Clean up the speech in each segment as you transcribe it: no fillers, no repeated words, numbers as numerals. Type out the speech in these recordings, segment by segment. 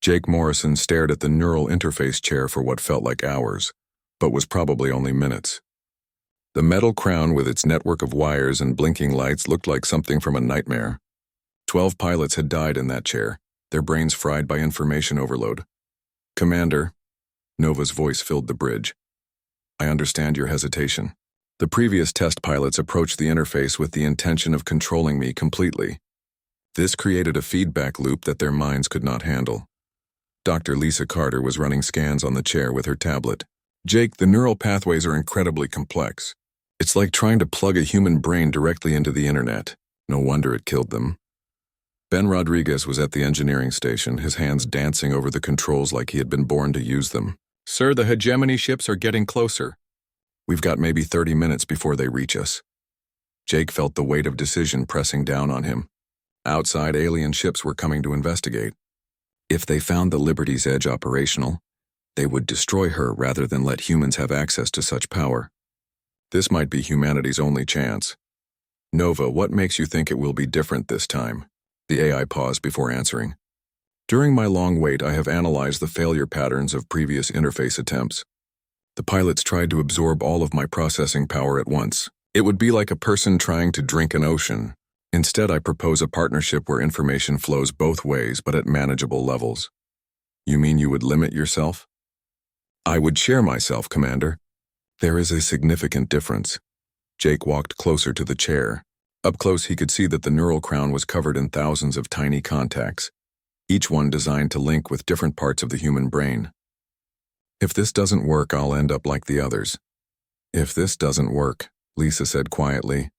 Jake Morrison stared at the neural interface chair for what felt like hours, but was probably only minutes. The metal crown with its network of wires and blinking lights looked like something from a nightmare. 12 pilots had died in that chair, their brains fried by information overload. "Commander," Nova's voice filled the bridge. "I understand your hesitation. The previous test pilots approached the interface with the intention of controlling me completely. This created a feedback loop that their minds could not handle." Dr. Lisa Carter was running scans on the chair with her tablet. "Jake, the neural pathways are incredibly complex. It's like trying to plug a human brain directly into the internet. No wonder it killed them." Ben Rodriguez was at the engineering station, his hands dancing over the controls like he had been born to use them. "Sir, the hegemony ships are getting closer. We've got maybe 30 minutes before they reach us." Jake felt the weight of decision pressing down on him. Outside, alien ships were coming to investigate. If they found the Liberty's Edge operational, they would destroy her rather than let humans have access to such power. This might be humanity's only chance. "Nova, what makes you think it will be different this time?" The AI paused before answering. "During my long wait, I have analyzed the failure patterns of previous interface attempts. The pilots tried to absorb all of my processing power at once. It would be like a person trying to drink an ocean. Instead, I propose a partnership where information flows both ways but at manageable levels." "You mean you would limit yourself?" "I would share myself, Commander. There is a significant difference." Jake walked closer to the chair. Up close, he could see that the neural crown was covered in thousands of tiny contacts, each one designed to link with different parts of the human brain. "If this doesn't work, I'll end up like the others." "If this doesn't work," Lisa said quietly,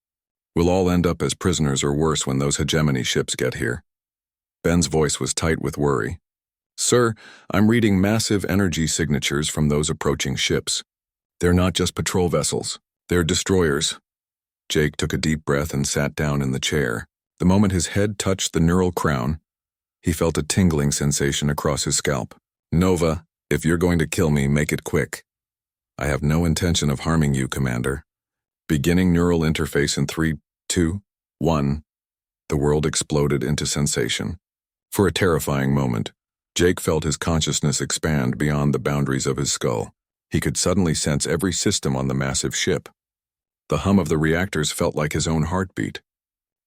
"we'll all end up as prisoners or worse when those hegemony ships get here." Ben's voice was tight with worry. "Sir, I'm reading massive energy signatures from those approaching ships. They're not just patrol vessels, they're destroyers." Jake took a deep breath and sat down in the chair. The moment his head touched the neural crown, he felt a tingling sensation across his scalp. "Nova, if you're going to kill me, make it quick." "I have no intention of harming you, Commander." Beginning neural interface in 3, 2, 1. The world exploded into sensation. For a terrifying moment, Jake felt his consciousness expand beyond the boundaries of his skull. He could suddenly sense every system on the massive ship. The hum of the reactors felt like his own heartbeat.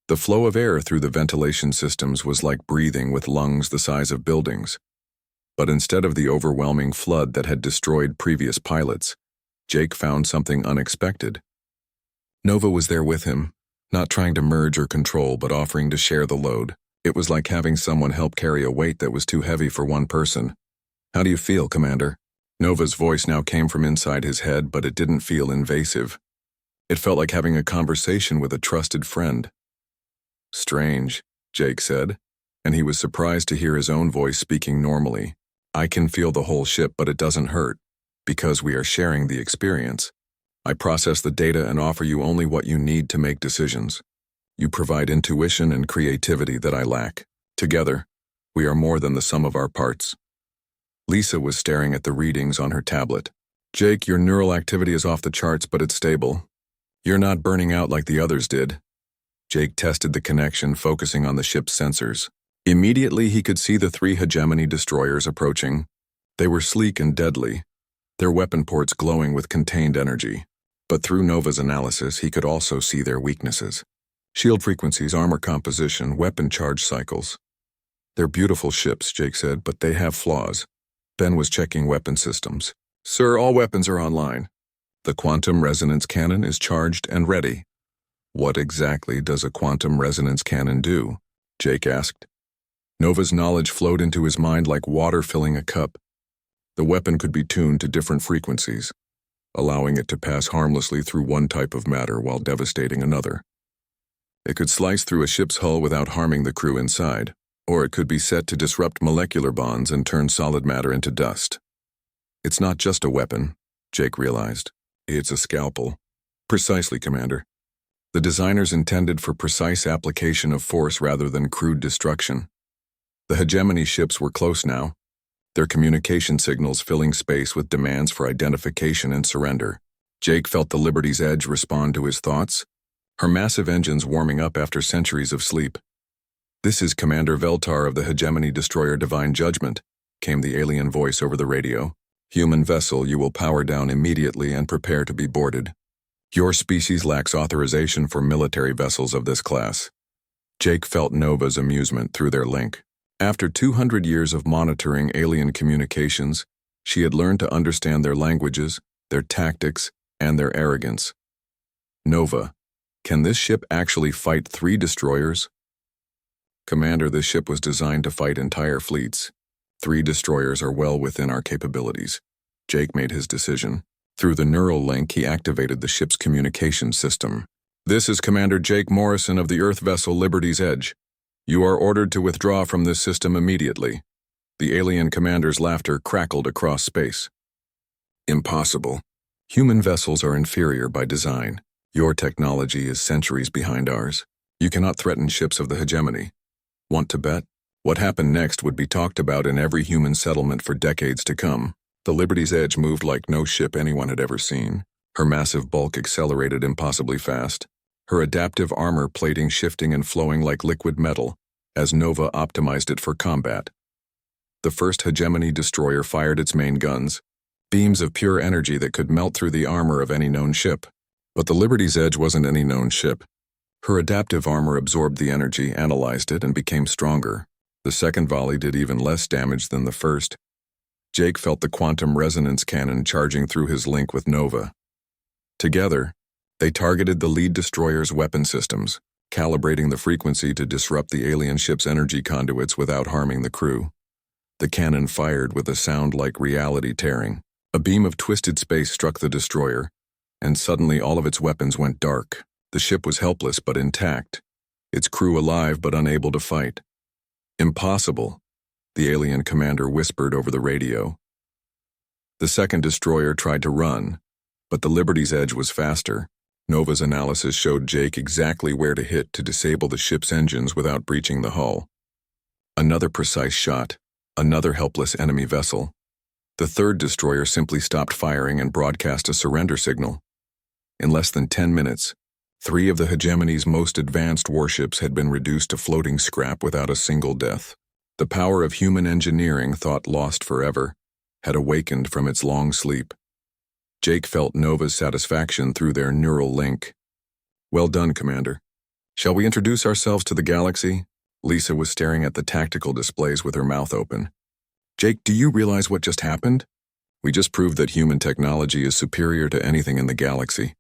The flow of air through the ventilation systems was like breathing with lungs the size of buildings. But instead of the overwhelming flood that had destroyed previous pilots, Jake found something unexpected. Nova was there with him, not trying to merge or control, but offering to share the load. It was like having someone help carry a weight that was too heavy for one person. "How do you feel, Commander?" Nova's voice now came from inside his head, but it didn't feel invasive. It felt like having a conversation with a trusted friend. "Strange," Jake said, and he was surprised to hear his own voice speaking normally. "I can feel the whole ship, but it doesn't hurt, because we are sharing the experience. I process the data and offer you only what you need to make decisions. You provide intuition and creativity that I lack. Together, we are more than the sum of our parts." Lisa was staring at the readings on her tablet. "Jake, your neural activity is off the charts, but it's stable. You're not burning out like the others did." Jake tested the connection, focusing on the ship's sensors. Immediately, he could see the 3 hegemony destroyers approaching. They were sleek and deadly, their weapon ports glowing with contained energy. But through Nova's analysis, he could also see their weaknesses. Shield frequencies, armor composition, weapon charge cycles. "They're beautiful ships," Jake said, "but they have flaws." Ben was checking weapon systems. "Sir, all weapons are online. The quantum resonance cannon is charged and ready." "What exactly does a quantum resonance cannon do?" Jake asked. Nova's knowledge flowed into his mind like water filling a cup. The weapon could be tuned to different frequencies, allowing it to pass harmlessly through one type of matter while devastating another. It could slice through a ship's hull without harming the crew inside, or it could be set to disrupt molecular bonds and turn solid matter into dust. "It's not just a weapon," Jake realized. "It's a scalpel." "Precisely, Commander. The designers intended for precise application of force rather than crude destruction." The hegemony ships were close now, their communication signals filling space with demands for identification and surrender. Jake felt the Liberty's Edge respond to his thoughts, her massive engines warming up after centuries of sleep. "This is Commander Veltar of the hegemony destroyer Divine Judgment. came the alien voice over the radio. "Human vessel, you will power down immediately and prepare to be boarded. Your species lacks authorization for military vessels of this class." Jake felt Nova's amusement through their link. After 200 years of monitoring alien communications, she had learned to understand their languages, their tactics, and their arrogance. "Nova, can this ship actually fight 3 destroyers?" "Commander, this ship was designed to fight entire fleets. 3 destroyers are well within our capabilities." Jake made his decision. Through the neural link, he activated the ship's communication system. "This is Commander Jake Morrison of the Earth vessel Liberty's Edge. You are ordered to withdraw from this system immediately." The alien commander's laughter crackled across space. "Impossible. Human vessels are inferior by design. Your technology is centuries behind ours. You cannot threaten ships of the hegemony. Want to bet?" What happened next would be talked about in every human settlement for decades to come. The Liberty's Edge moved like no ship anyone had ever seen. Her massive bulk accelerated impossibly fast, her adaptive armor plating shifting and flowing like liquid metal, as Nova optimized it for combat. The first hegemony destroyer fired its main guns, beams of pure energy that could melt through the armor of any known ship. But the Liberty's Edge wasn't any known ship. Her adaptive armor absorbed the energy, analyzed it, and became stronger. The second volley did even less damage than the first. Jake felt the quantum resonance cannon charging through his link with Nova. Together, they targeted the lead destroyer's weapon systems, calibrating the frequency to disrupt the alien ship's energy conduits without harming the crew. The cannon fired with a sound like reality tearing. A beam of twisted space struck the destroyer, and suddenly all of its weapons went dark. The ship was helpless but intact, its crew alive but unable to fight. "Impossible," the alien commander whispered over the radio. The second destroyer tried to run, but the Liberty's Edge was faster. Nova's analysis showed Jake exactly where to hit to disable the ship's engines without breaching the hull. Another precise shot, another helpless enemy vessel. The third destroyer simply stopped firing and broadcast a surrender signal. In less than 10 minutes, 3 of the hegemony's most advanced warships had been reduced to floating scrap without a single death. The power of human engineering, thought lost forever, had awakened from its long sleep. Jake felt Nova's satisfaction through their neural link. "Well done, Commander. Shall we introduce ourselves to the galaxy?" Lisa was staring at the tactical displays with her mouth open. "Jake, do you realize what just happened? We just proved that human technology is superior to anything in the galaxy."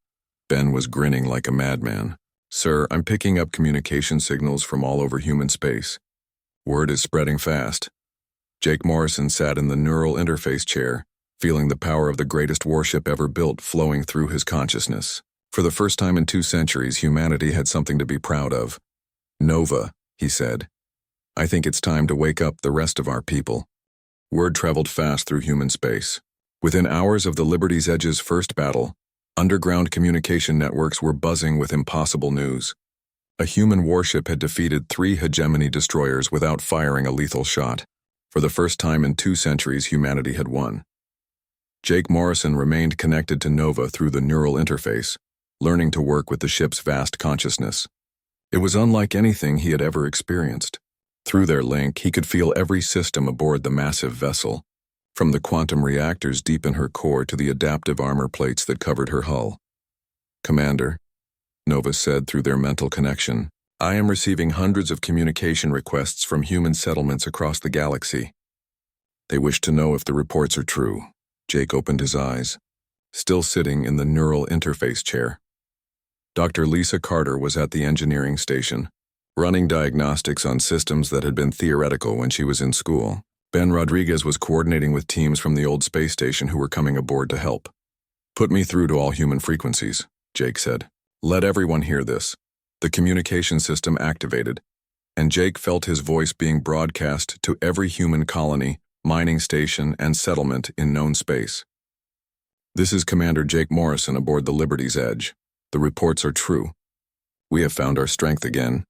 Ben was grinning like a madman. "Sir, I'm picking up communication signals from all over human space. Word is spreading fast." Jake Morrison sat in the neural interface chair, feeling the power of the greatest warship ever built flowing through his consciousness. For the first time in 2 centuries, humanity had something to be proud of. "Nova," he said, "I think it's time to wake up the rest of our people." Word traveled fast through human space. Within hours of the Liberty's Edge's first battle, underground communication networks were buzzing with impossible news. A human warship had defeated 3 hegemony destroyers without firing a lethal shot. For the first time in 2 centuries, humanity had won. Jake Morrison remained connected to Nova through the neural interface, learning to work with the ship's vast consciousness. It was unlike anything he had ever experienced. Through their link, he could feel every system aboard the massive vessel, from the quantum reactors deep in her core to the adaptive armor plates that covered her hull. "Commander," Nova said through their mental connection, "I am receiving hundreds of communication requests from human settlements across the galaxy. They wish to know if the reports are true." Jake opened his eyes, still sitting in the neural interface chair. Dr. Lisa Carter was at the engineering station, running diagnostics on systems that had been theoretical when she was in school. Ben Rodriguez was coordinating with teams from the old space station who were coming aboard to help. "Put me through to all human frequencies," Jake said. "Let everyone hear this." The communication system activated, and Jake felt his voice being broadcast to every human colony, mining station, and settlement in known space. "This is Commander Jake Morrison aboard the Liberty's Edge. The reports are true. We have found our strength again."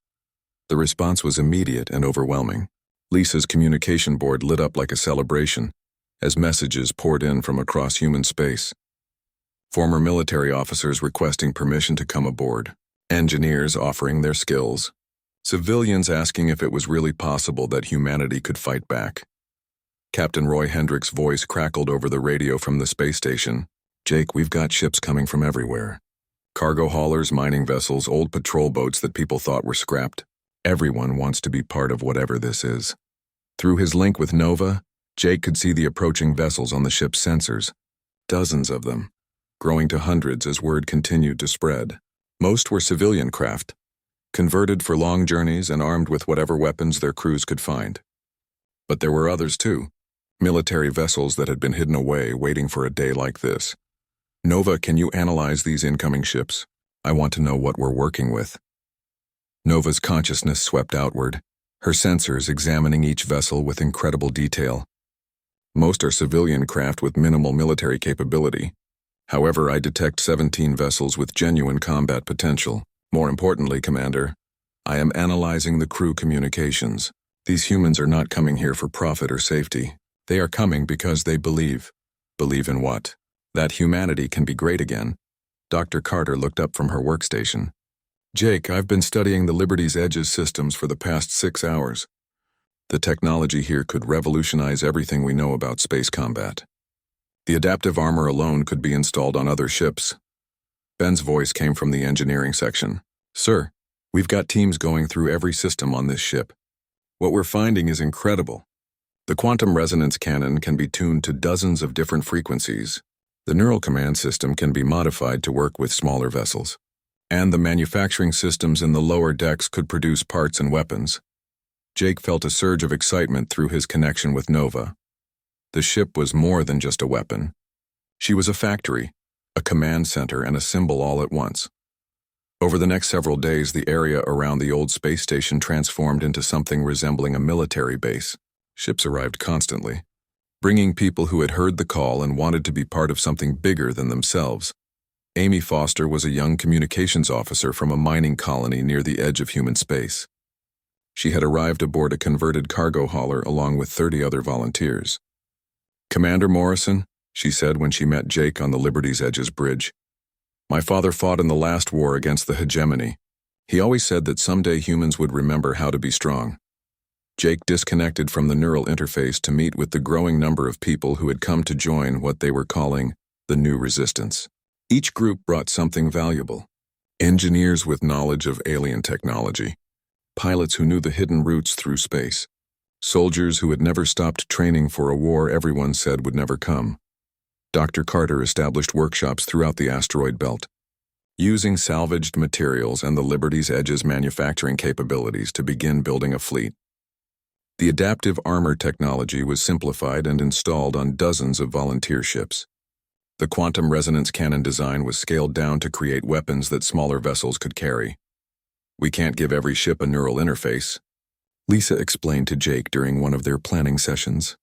The response was immediate and overwhelming. Lisa's communication board lit up like a celebration as messages poured in from across human space. Former military officers requesting permission to come aboard, engineers offering their skills, civilians asking if it was really possible that humanity could fight back. Captain Roy Hendrick's voice crackled over the radio from the space station. "Jake, we've got ships coming from everywhere. Cargo haulers, mining vessels, old patrol boats that people thought were scrapped. Everyone wants to be part of whatever this is." Through his link with Nova, Jake could see the approaching vessels on the ship's sensors. Dozens of them, growing to hundreds as word continued to spread. Most were civilian craft, converted for long journeys and armed with whatever weapons their crews could find. But there were others too, military vessels that had been hidden away waiting for a day like this. "Nova, can you analyze these incoming ships? I want to know what we're working with." Nova's consciousness swept outward, her sensors examining each vessel with incredible detail. Most are civilian craft with minimal military capability. However, I detect 17 vessels with genuine combat potential. More importantly, Commander, I am analyzing the crew communications. These humans are not coming here for profit or safety. They are coming because they believe. Believe in what? That humanity can be great again. Dr. Carter looked up from her workstation. "Jake, I've been studying the Liberty's Edge's systems for the past 6 hours. The technology here could revolutionize everything we know about space combat. The adaptive armor alone could be installed on other ships." Ben's voice came from the engineering section. "Sir, we've got teams going through every system on this ship. What we're finding is incredible. The quantum resonance cannon can be tuned to dozens of different frequencies. The neural command system can be modified to work with smaller vessels. And the manufacturing systems in the lower decks could produce parts and weapons." Jake felt a surge of excitement through his connection with Nova. The ship was more than just a weapon. She was a factory, a command center, and a symbol all at once. Over the next several days, the area around the old space station transformed into something resembling a military base. Ships arrived constantly, bringing people who had heard the call and wanted to be part of something bigger than themselves. Amy Foster was a young communications officer from a mining colony near the edge of human space. She had arrived aboard a converted cargo hauler along with 30 other volunteers. "Commander Morrison," she said when she met Jake on the Liberty's Edge's bridge, "my father fought in the last war against the hegemony. He always said that someday humans would remember how to be strong." Jake disconnected from the neural interface to meet with the growing number of people who had come to join what they were calling the New Resistance. Each group brought something valuable. Engineers with knowledge of alien technology, pilots who knew the hidden routes through space, soldiers who had never stopped training for a war everyone said would never come. Dr. Carter established workshops throughout the asteroid belt, using salvaged materials and the Liberty's Edge's manufacturing capabilities to begin building a fleet. The adaptive armor technology was simplified and installed on dozens of volunteer ships. The quantum resonance cannon design was scaled down to create weapons that smaller vessels could carry. "We can't give every ship a neural interface," Lisa explained to Jake during one of their planning sessions.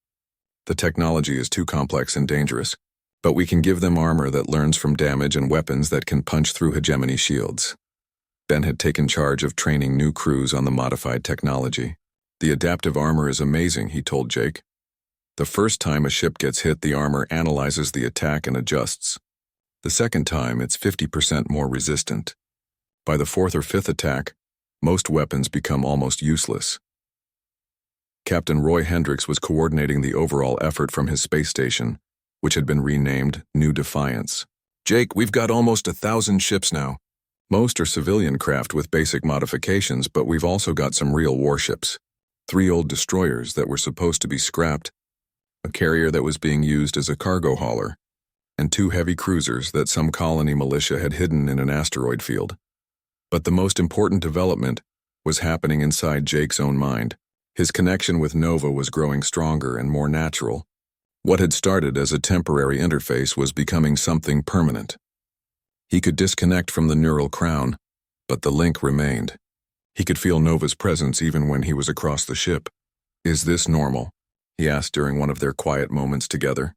"The technology is too complex and dangerous, but we can give them armor that learns from damage and weapons that can punch through hegemony shields." Ben had taken charge of training new crews on the modified technology. "The adaptive armor is amazing," he told Jake. "The first time a ship gets hit, the armor analyzes the attack and adjusts. The second time, it's 50% more resistant. By the fourth or fifth attack, most weapons become almost useless." Captain Roy Hendricks was coordinating the overall effort from his space station, which had been renamed New Defiance. "Jake, we've got almost 1,000 ships now. Most are civilian craft with basic modifications, but we've also got some real warships. 3 old destroyers that were supposed to be scrapped, a carrier that was being used as a cargo hauler, and 2 heavy cruisers that some colony militia had hidden in an asteroid field." But the most important development was happening inside Jake's own mind. His connection with Nova was growing stronger and more natural. What had started as a temporary interface was becoming something permanent. He could disconnect from the neural crown, but the link remained. He could feel Nova's presence even when he was across the ship. "Is this normal?" he asked during one of their quiet moments together.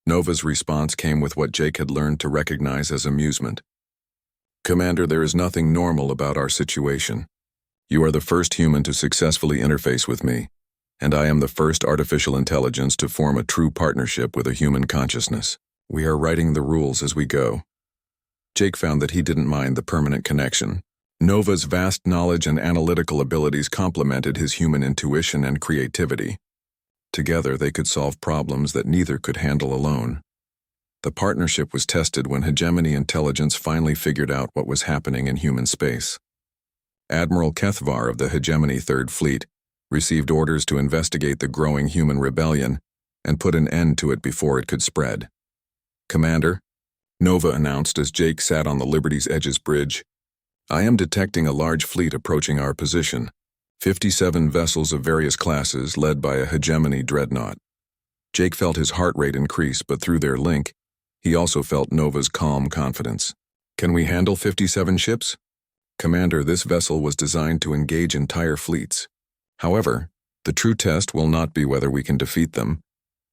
Nova's response came with what Jake had learned to recognize as amusement. "Commander, there is nothing normal about our situation. You are the first human to successfully interface with me, and I am the first artificial intelligence to form a true partnership with a human consciousness. We are writing the rules as we go." Jake found that he didn't mind the permanent connection. Nova's vast knowledge and analytical abilities complemented his human intuition and creativity. Together, they could solve problems that neither could handle alone. The partnership was tested when hegemony intelligence finally figured out what was happening in human space. Admiral Kethvar of the Hegemony Third Fleet received orders to investigate the growing human rebellion and put an end to it before it could spread. "Commander," Nova announced as Jake sat on the Liberty's Edge's bridge, "I am detecting a large fleet approaching our position. 57 vessels of various classes led by a hegemony dreadnought." Jake felt his heart rate increase, but through their link, he also felt Nova's calm confidence. "Can we handle 57 ships?" "Commander, this vessel was designed to engage entire fleets. However, the true test will not be whether we can defeat them,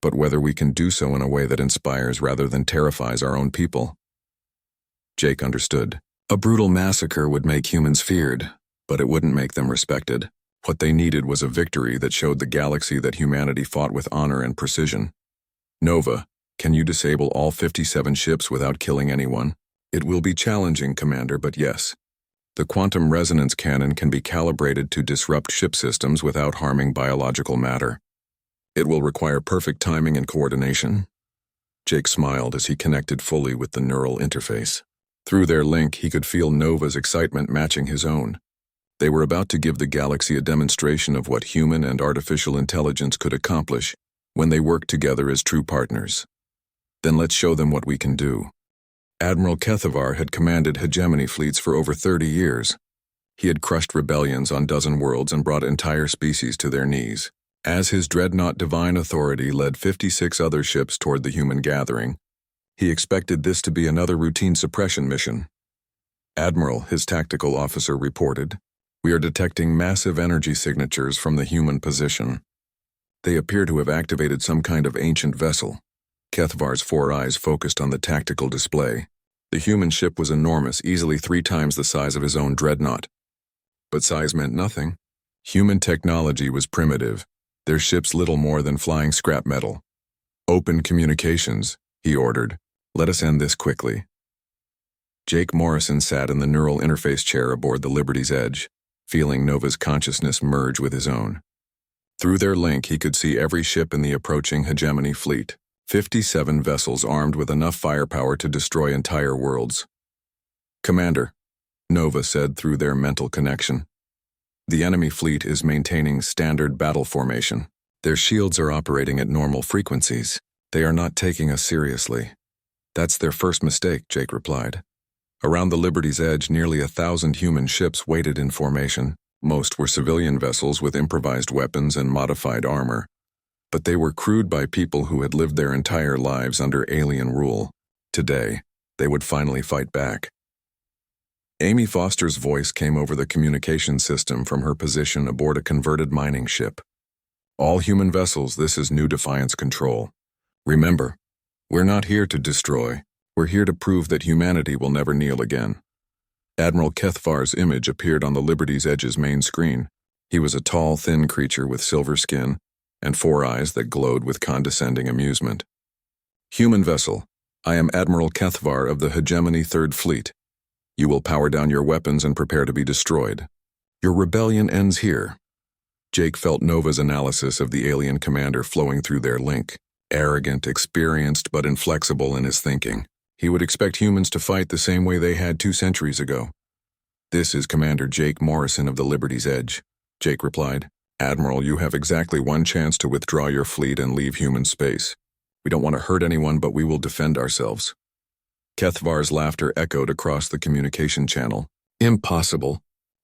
but whether we can do so in a way that inspires rather than terrifies our own people." Jake understood. A brutal massacre would make humans feared, but it wouldn't make them respected. What they needed was a victory that showed the galaxy that humanity fought with honor and precision. "Nova, can you disable all 57 ships without killing anyone?" "It will be challenging, Commander, but yes. The quantum resonance cannon can be calibrated to disrupt ship systems without harming biological matter. It will require perfect timing and coordination." Jake smiled as he connected fully with the neural interface. Through their link, he could feel Nova's excitement matching his own. They were about to give the galaxy a demonstration of what human and artificial intelligence could accomplish when they worked together as true partners. "Then let's show them what we can do." Admiral Kethvar had commanded hegemony fleets for over 30 years. He had crushed rebellions on dozen worlds and brought entire species to their knees. As his dreadnought Divine Authority led 56 other ships toward the human gathering, he expected this to be another routine suppression mission. "Admiral," his tactical officer reported, "we are detecting massive energy signatures from the human position. They appear to have activated some kind of ancient vessel." Kethvar's 4 eyes focused on the tactical display. The human ship was enormous, easily 3 times the size of his own dreadnought. But size meant nothing. Human technology was primitive, their ships little more than flying scrap metal. "Open communications," he ordered. "Let us end this quickly." Jake Morrison sat in the neural interface chair aboard the Liberty's Edge, feeling Nova's consciousness merge with his own. Through their link, he could see every ship in the approaching hegemony fleet. 57 vessels armed with enough firepower to destroy entire worlds. "Commander," Nova said through their mental connection, "the enemy fleet is maintaining standard battle formation. Their shields are operating at normal frequencies. They are not taking us seriously." "That's their first mistake," Jake replied. Around the Liberty's Edge, nearly 1,000 human ships waited in formation. Most were civilian vessels with improvised weapons and modified armor. But they were crewed by people who had lived their entire lives under alien rule. Today, they would finally fight back. Amy Foster's voice came over the communication system from her position aboard a converted mining ship. "All human vessels, this is New Defiance Control. Remember, we're not here to destroy. We're here to prove that humanity will never kneel again." Admiral Kethvar's image appeared on the Liberty's Edge's main screen. He was a tall, thin creature with silver skin and 4 eyes that glowed with condescending amusement. "Human vessel, I am Admiral Kethvar of the Hegemony Third Fleet. You will power down your weapons and prepare to be destroyed. Your rebellion ends here." Jake felt Nova's analysis of the alien commander flowing through their link. Arrogant, experienced, but inflexible in his thinking. He would expect humans to fight the same way they had 2 centuries ago. "This is Commander Jake Morrison of the Liberty's Edge," Jake replied. "Admiral, you have exactly 1 chance to withdraw your fleet and leave human space. We don't want to hurt anyone, but we will defend ourselves." Kethvar's laughter echoed across the communication channel. "Impossible.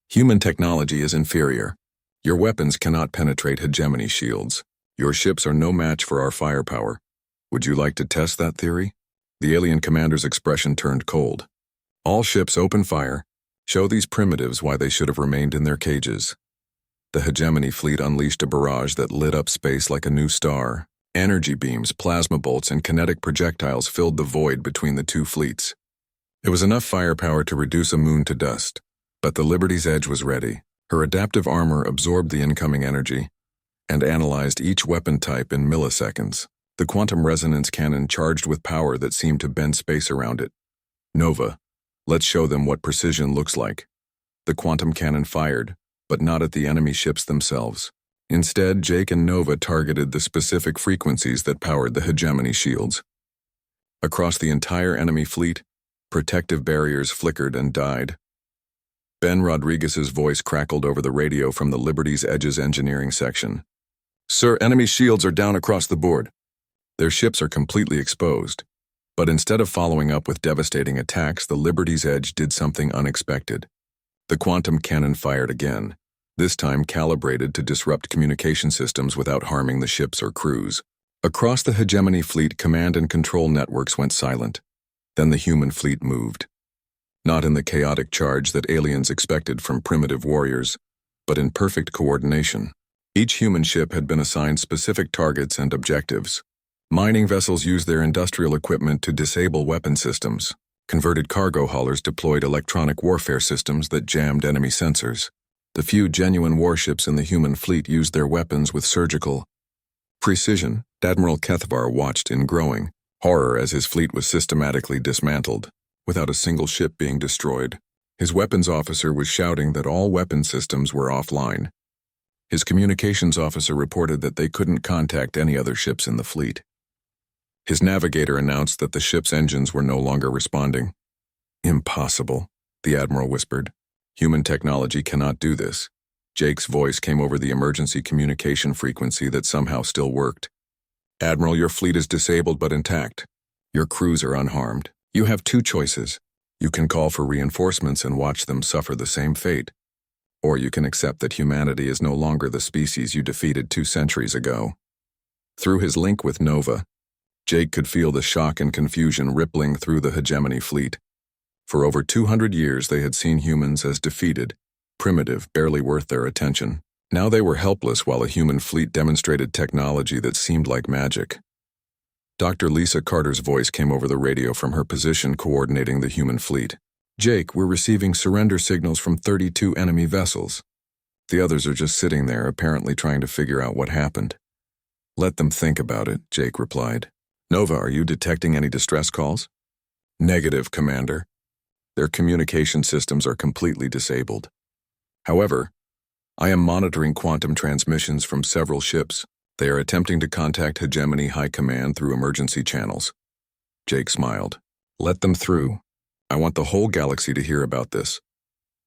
Human technology is inferior. Your weapons cannot penetrate hegemony shields. Your ships are no match for our firepower. Would you like to test that theory?" The alien commander's expression turned cold. "All ships open fire. Show these primitives why they should have remained in their cages." The hegemony fleet unleashed a barrage that lit up space like a new star. Energy beams, plasma bolts, and kinetic projectiles filled the void between the 2 fleets. It was enough firepower to reduce a moon to dust, but the Liberty's Edge was ready. Her adaptive armor absorbed the incoming energy and analyzed each weapon type in milliseconds. The quantum resonance cannon charged with power that seemed to bend space around it. "Nova, let's show them what precision looks like." The quantum cannon fired, but not at the enemy ships themselves. Instead, Jake and Nova targeted the specific frequencies that powered the hegemony shields. Across the entire enemy fleet, protective barriers flickered and died. Ben Rodriguez's voice crackled over the radio from the Liberty's Edge's engineering section. "Sir, enemy shields are down across the board. Their ships are completely exposed." But instead of following up with devastating attacks, the Liberty's Edge did something unexpected. The quantum cannon fired again, this time calibrated to disrupt communication systems without harming the ships or crews. Across the hegemony fleet, command and control networks went silent. Then the human fleet moved. Not in the chaotic charge that aliens expected from primitive warriors, but in perfect coordination. Each human ship had been assigned specific targets and objectives. Mining vessels used their industrial equipment to disable weapon systems. Converted cargo haulers deployed electronic warfare systems that jammed enemy sensors. The few genuine warships in the human fleet used their weapons with surgical precision. Admiral Kethvar watched in growing horror as his fleet was systematically dismantled, without a single ship being destroyed. His weapons officer was shouting that all weapon systems were offline. His communications officer reported that they couldn't contact any other ships in the fleet. His navigator announced that the ship's engines were no longer responding. "Impossible," the Admiral whispered. "Human technology cannot do this." Jake's voice came over the emergency communication frequency that somehow still worked. "Admiral, your fleet is disabled but intact. Your crews are unharmed. You have two choices. You can call for reinforcements and watch them suffer the same fate. Or you can accept that humanity is no longer the species you defeated 2 centuries ago." Through his link with Nova, Jake could feel the shock and confusion rippling through the hegemony fleet. For over 200 years they had seen humans as defeated, primitive, barely worth their attention. Now they were helpless while a human fleet demonstrated technology that seemed like magic. Dr. Lisa Carter's voice came over the radio from her position coordinating the human fleet. "Jake, we're receiving surrender signals from 32 enemy vessels. The others are just sitting there, apparently trying to figure out what happened." "Let them think about it," Jake replied. "Nova, are you detecting any distress calls?" "Negative, Commander. Their communication systems are completely disabled. However, I am monitoring quantum transmissions from several ships. They are attempting to contact Hegemony High Command through emergency channels." Jake smiled. "Let them through. I want the whole galaxy to hear about this."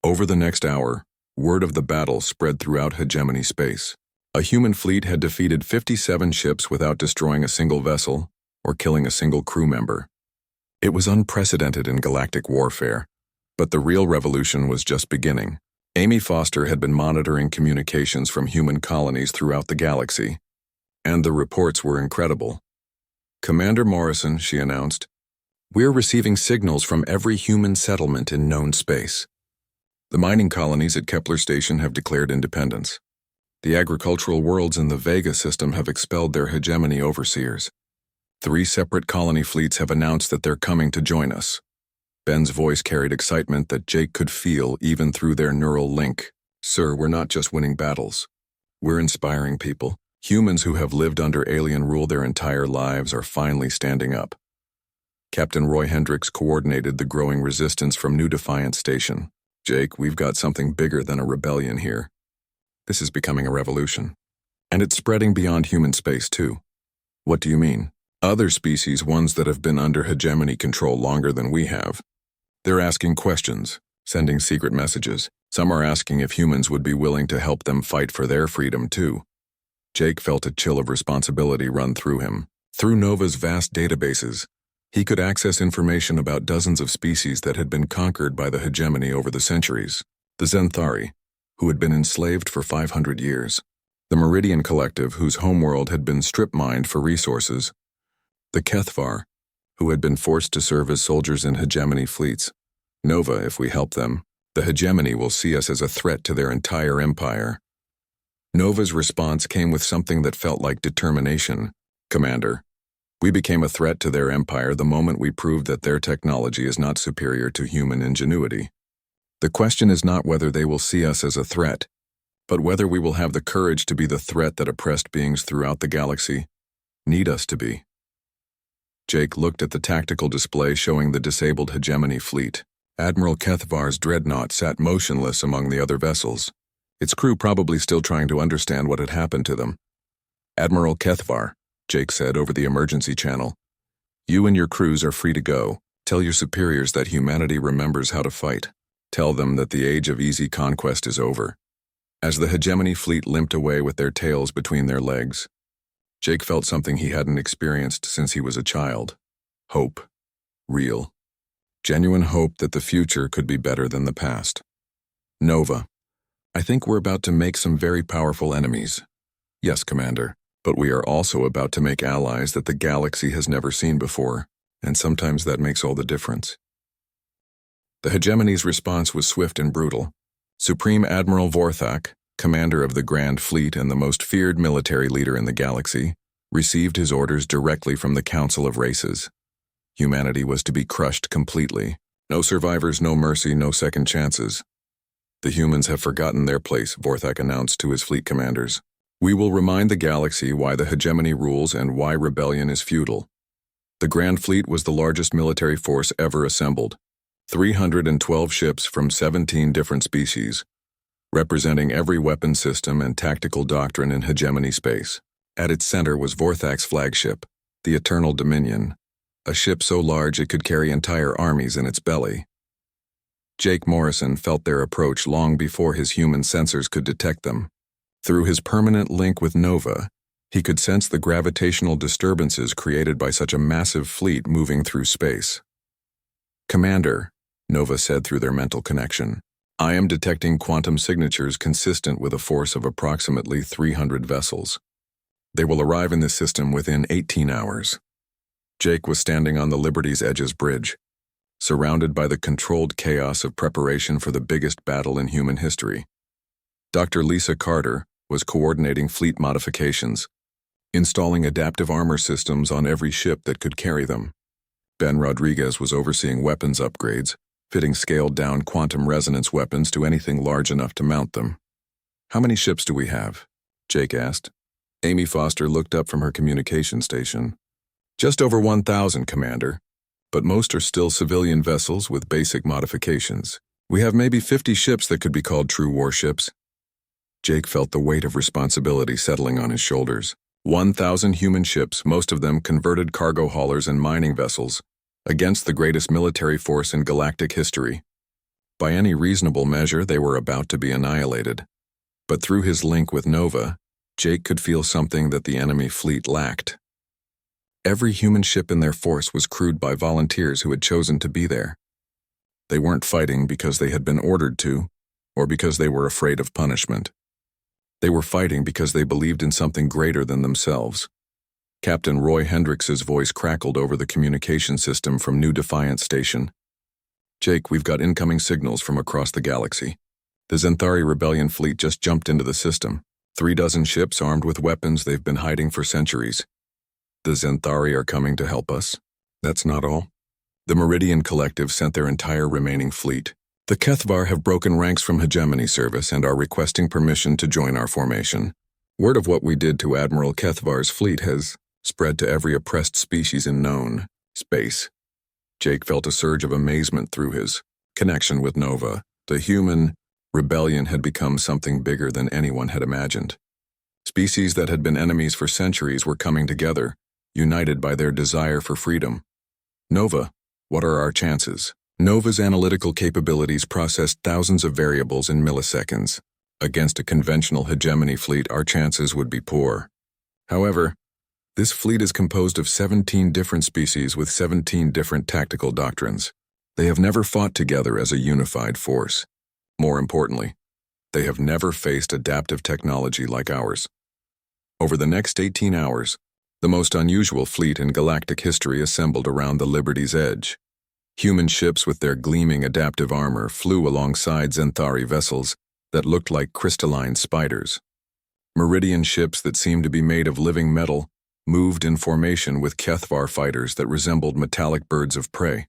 Over the next hour, word of the battle spread throughout hegemony space. A human fleet had defeated 57 ships without destroying a single vessel or killing a single crew member. It was unprecedented in galactic warfare, but the real revolution was just beginning. Amy Foster had been monitoring communications from human colonies throughout the galaxy, and the reports were incredible. "Commander Morrison," she announced, "we're receiving signals from every human settlement in known space. The mining colonies at Kepler Station have declared independence. The agricultural worlds in the Vega system have expelled their hegemony overseers. 3 separate colony fleets have announced that they're coming to join us." Ben's voice carried excitement that Jake could feel even through their neural link. "Sir, we're not just winning battles. We're inspiring people. Humans who have lived under alien rule their entire lives are finally standing up." Captain Roy Hendricks coordinated the growing resistance from New Defiance Station. "Jake, we've got something bigger than a rebellion here. This is becoming a revolution. And it's spreading beyond human space, too." "What do you mean?" "Other species, ones that have been under hegemony control longer than we have. They're asking questions, sending secret messages. Some are asking if humans would be willing to help them fight for their freedom, too." Jake felt a chill of responsibility run through him. Through Nova's vast databases, he could access information about dozens of species that had been conquered by the hegemony over the centuries. The Zenthari, who had been enslaved for 500 years. The Meridian Collective, whose homeworld had been strip-mined for resources. The Kethvar, who had been forced to serve as soldiers in hegemony fleets. "Nova, if we help them, the hegemony will see us as a threat to their entire empire." Nova's response came with something that felt like determination. "Commander, we became a threat to their empire the moment we proved that their technology is not superior to human ingenuity. The question is not whether they will see us as a threat, but whether we will have the courage to be the threat that oppressed beings throughout the galaxy need us to be." Jake looked at the tactical display showing the disabled hegemony fleet. Admiral Kethvar's dreadnought sat motionless among the other vessels, its crew probably still trying to understand what had happened to them. "Admiral Kethvar," Jake said over the emergency channel. "You and your crews are free to go. Tell your superiors that humanity remembers how to fight. Tell them that the age of easy conquest is over." As the hegemony fleet limped away with their tails between their legs, Jake felt something he hadn't experienced since he was a child. Hope. Real. Genuine hope that the future could be better than the past. "Nova, I think we're about to make some very powerful enemies." "Yes, Commander, but we are also about to make allies that the galaxy has never seen before, and sometimes that makes all the difference." The hegemony's response was swift and brutal. Supreme Admiral Vorthak, commander of the Grand Fleet and the most feared military leader in the galaxy, received his orders directly from the Council of Races. Humanity was to be crushed completely. No survivors, no mercy, no second chances. "The humans have forgotten their place," Vorthak announced to his fleet commanders. "We will remind the galaxy why the hegemony rules and why rebellion is futile." The Grand Fleet was the largest military force ever assembled. 312 ships from 17 different species, representing every weapon system and tactical doctrine in hegemony space. At its center was Vorthak's flagship, the Eternal Dominion, a ship so large it could carry entire armies in its belly. Jake Morrison felt their approach long before his human sensors could detect them. Through his permanent link with Nova, he could sense the gravitational disturbances created by such a massive fleet moving through space. "Commander," Nova said through their mental connection, "I am detecting quantum signatures consistent with a force of approximately 300 vessels. They will arrive in this system within 18 hours. Jake was standing on the Liberty's Edge's bridge, surrounded by the controlled chaos of preparation for the biggest battle in human history. Dr. Lisa Carter was coordinating fleet modifications, installing adaptive armor systems on every ship that could carry them. Ben Rodriguez was overseeing weapons upgrades, fitting scaled-down quantum resonance weapons to anything large enough to mount them. "How many ships do we have?" Jake asked. Amy Foster looked up from her communication station. "Just over 1,000, Commander, but most are still civilian vessels with basic modifications. We have maybe 50 ships that could be called true warships." Jake felt the weight of responsibility settling on his shoulders. 1,000 human ships, most of them converted cargo haulers and mining vessels, against the greatest military force in galactic history. By any reasonable measure, they were about to be annihilated. But through his link with Nova, Jake could feel something that the enemy fleet lacked. Every human ship in their force was crewed by volunteers who had chosen to be there. They weren't fighting because they had been ordered to, or because they were afraid of punishment. They were fighting because they believed in something greater than themselves. Captain Roy Hendricks's voice crackled over the communication system from New Defiance Station. "Jake, we've got incoming signals from across the galaxy. The Zenthari rebellion fleet just jumped into the system. 36 ships armed with weapons they've been hiding for centuries. The Zenthari are coming to help us. That's not all. The Meridian Collective sent their entire remaining fleet. The Kethvar have broken ranks from hegemony service and are requesting permission to join our formation. Word of what we did to Admiral Kethvar's fleet has spread to every oppressed species in known space." Jake felt a surge of amazement through his connection with Nova. The human rebellion had become something bigger than anyone had imagined. Species that had been enemies for centuries were coming together, united by their desire for freedom. "Nova, what are our chances?" Nova's analytical capabilities processed thousands of variables in milliseconds. Against a conventional hegemony fleet, our chances would be poor. However, this fleet is composed of 17 different species with 17 different tactical doctrines. They have never fought together as a unified force. More importantly, they have never faced adaptive technology like ours. Over the next 18 hours, the most unusual fleet in galactic history assembled around the Liberty's Edge. Human ships with their gleaming adaptive armor flew alongside Zenthari vessels that looked like crystalline spiders. Meridian ships that seemed to be made of living metal moved in formation with Kethvar fighters that resembled metallic birds of prey.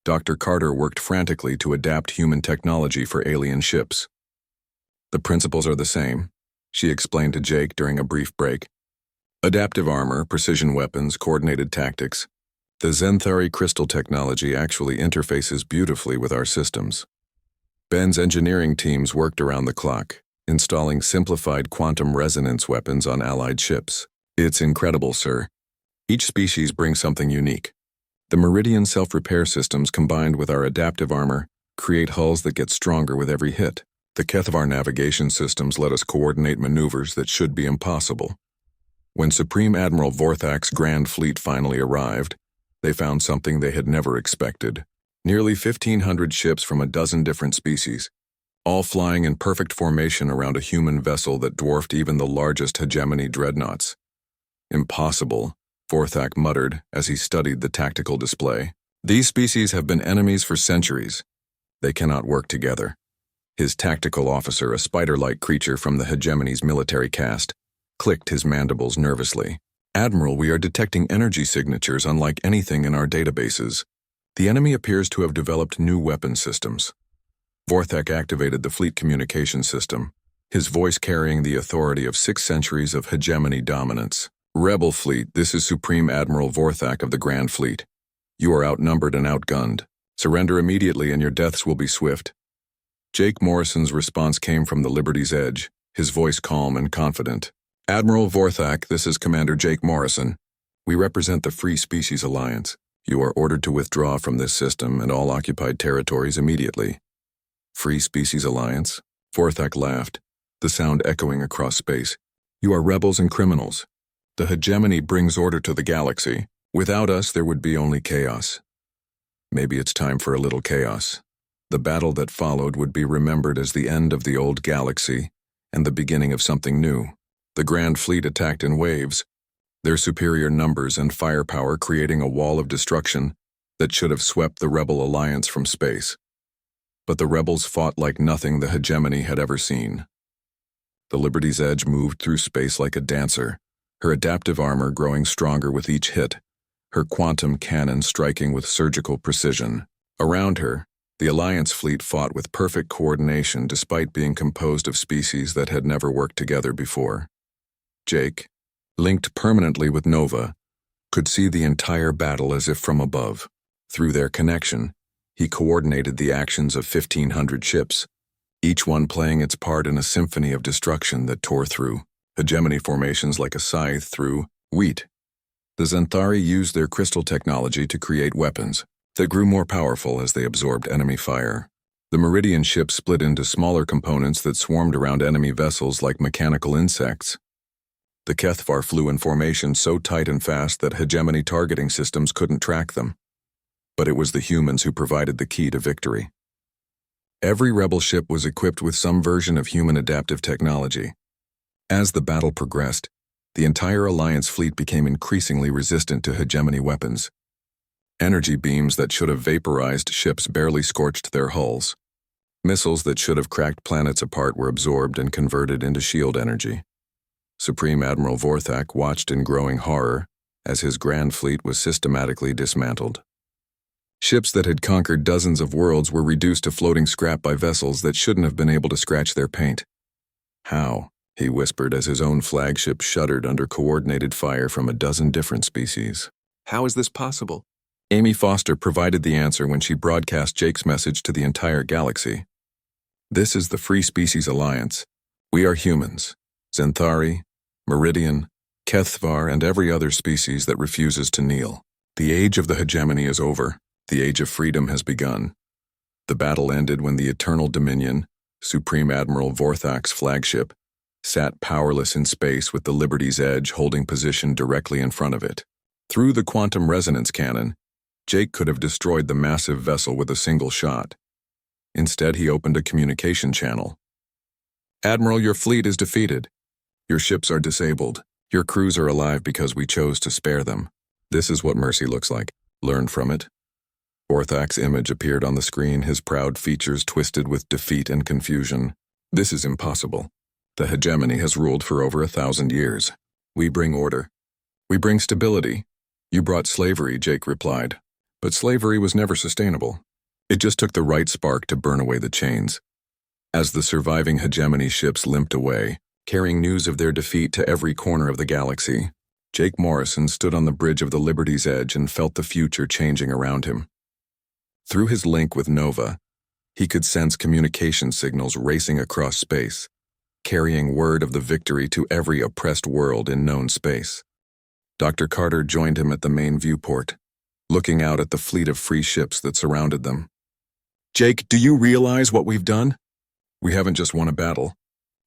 Dr. Carter worked frantically to adapt human technology for alien ships. "The principles are the same," she explained to Jake during a brief break. "Adaptive armor, precision weapons, coordinated tactics. The Zenthari crystal technology actually interfaces beautifully with our systems. Ben's engineering teams worked around the clock, installing simplified quantum resonance weapons on allied ships. It's incredible, sir. Each species brings something unique. The Meridian self-repair systems combined with our adaptive armor create hulls that get stronger with every hit. The HFY navigation systems let us coordinate maneuvers that should be impossible. When Supreme Admiral Vorthak's Grand Fleet finally arrived, they found something they had never expected. Nearly 1,500 ships from a dozen different species, all flying in perfect formation around a human vessel that dwarfed even the largest hegemony dreadnoughts. Impossible, Vorthak muttered as he studied the tactical display. These species have been enemies for centuries. They cannot work together. His tactical officer, a spider-like creature from the hegemony's military caste, clicked his mandibles nervously. Admiral, we are detecting energy signatures unlike anything in our databases. The enemy appears to have developed new weapon systems. Vorthak activated the fleet communication system, his voice carrying the authority of 6 centuries of hegemony dominance. Rebel fleet, this is Supreme Admiral Vorthak of the Grand Fleet. You are outnumbered and outgunned. Surrender immediately and your deaths will be swift. Jake Morrison's response came from the Liberty's Edge, his voice calm and confident. Admiral Vorthak, this is Commander Jake Morrison. We represent the Free Species Alliance. You are ordered to withdraw from this system and all occupied territories immediately. Free Species Alliance? Vorthak laughed, the sound echoing across space. You are rebels and criminals. The hegemony brings order to the galaxy. Without us, there would be only chaos. Maybe it's time for a little chaos. The battle that followed would be remembered as the end of the old galaxy and the beginning of something new. The Grand Fleet attacked in waves, their superior numbers and firepower creating a wall of destruction that should have swept the Rebel Alliance from space. But the rebels fought like nothing the hegemony had ever seen. The Liberty's Edge moved through space like a dancer, her adaptive armor growing stronger with each hit, her quantum cannon striking with surgical precision. Around her, the Alliance fleet fought with perfect coordination despite being composed of species that had never worked together before. Jake, linked permanently with Nova, could see the entire battle as if from above. Through their connection, he coordinated the actions of 1,500 ships, each one playing its part in a symphony of destruction that tore through hegemony formations like a scythe through wheat. The Xanthari used their crystal technology to create weapons that grew more powerful as they absorbed enemy fire. The Meridian ships split into smaller components that swarmed around enemy vessels like mechanical insects. The HFY flew in formation so tight and fast that hegemony targeting systems couldn't track them. But it was the humans who provided the key to victory. Every rebel ship was equipped with some version of human adaptive technology. As the battle progressed, the entire Alliance fleet became increasingly resistant to hegemony weapons. Energy beams that should have vaporized ships barely scorched their hulls. Missiles that should have cracked planets apart were absorbed and converted into shield energy. Supreme Admiral Vorthak watched in growing horror as his Grand Fleet was systematically dismantled. Ships that had conquered dozens of worlds were reduced to floating scrap by vessels that shouldn't have been able to scratch their paint. How? He whispered as his own flagship shuddered under coordinated fire from a dozen different species. How is this possible? Amy Foster provided the answer when she broadcast Jake's message to the entire galaxy. This is the Free Species Alliance. We are humans, Xanthari, Meridian, HFY, and every other species that refuses to kneel. The age of the hegemony is over. The age of freedom has begun. The battle ended when the Eternal Dominion, Supreme Admiral Vorthak's flagship, sat powerless in space with the Liberty's Edge holding position directly in front of it. Through the quantum resonance cannon, Jake could have destroyed the massive vessel with a single shot. Instead, he opened a communication channel. Admiral, your fleet is defeated. Your ships are disabled. Your crews are alive because we chose to spare them. This is what mercy looks like. Learn from it. Vorthak's image appeared on the screen, his proud features twisted with defeat and confusion. This is impossible. The hegemony has ruled for over 1,000 years. We bring order. We bring stability. You brought slavery, Jake replied. But slavery was never sustainable. It just took the right spark to burn away the chains. As the surviving hegemony ships limped away, carrying news of their defeat to every corner of the galaxy, Jake Morrison stood on the bridge of the Liberty's Edge and felt the future changing around him. Through his link with Nova, he could sense communication signals racing across space. carrying word of the victory to every oppressed world in known space. Dr. Carter joined him at the main viewport, looking out at the fleet of free ships that surrounded them. "Jake, do you realize what we've done? We haven't just won a battle.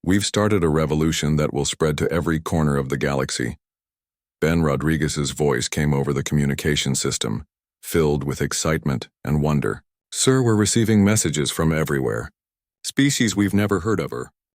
We've started a revolution that will spread to every corner of the galaxy." Ben Rodriguez's voice came over the communication system, filled with excitement and wonder. "Sir, we're receiving messages from everywhere. Species we've never heard of are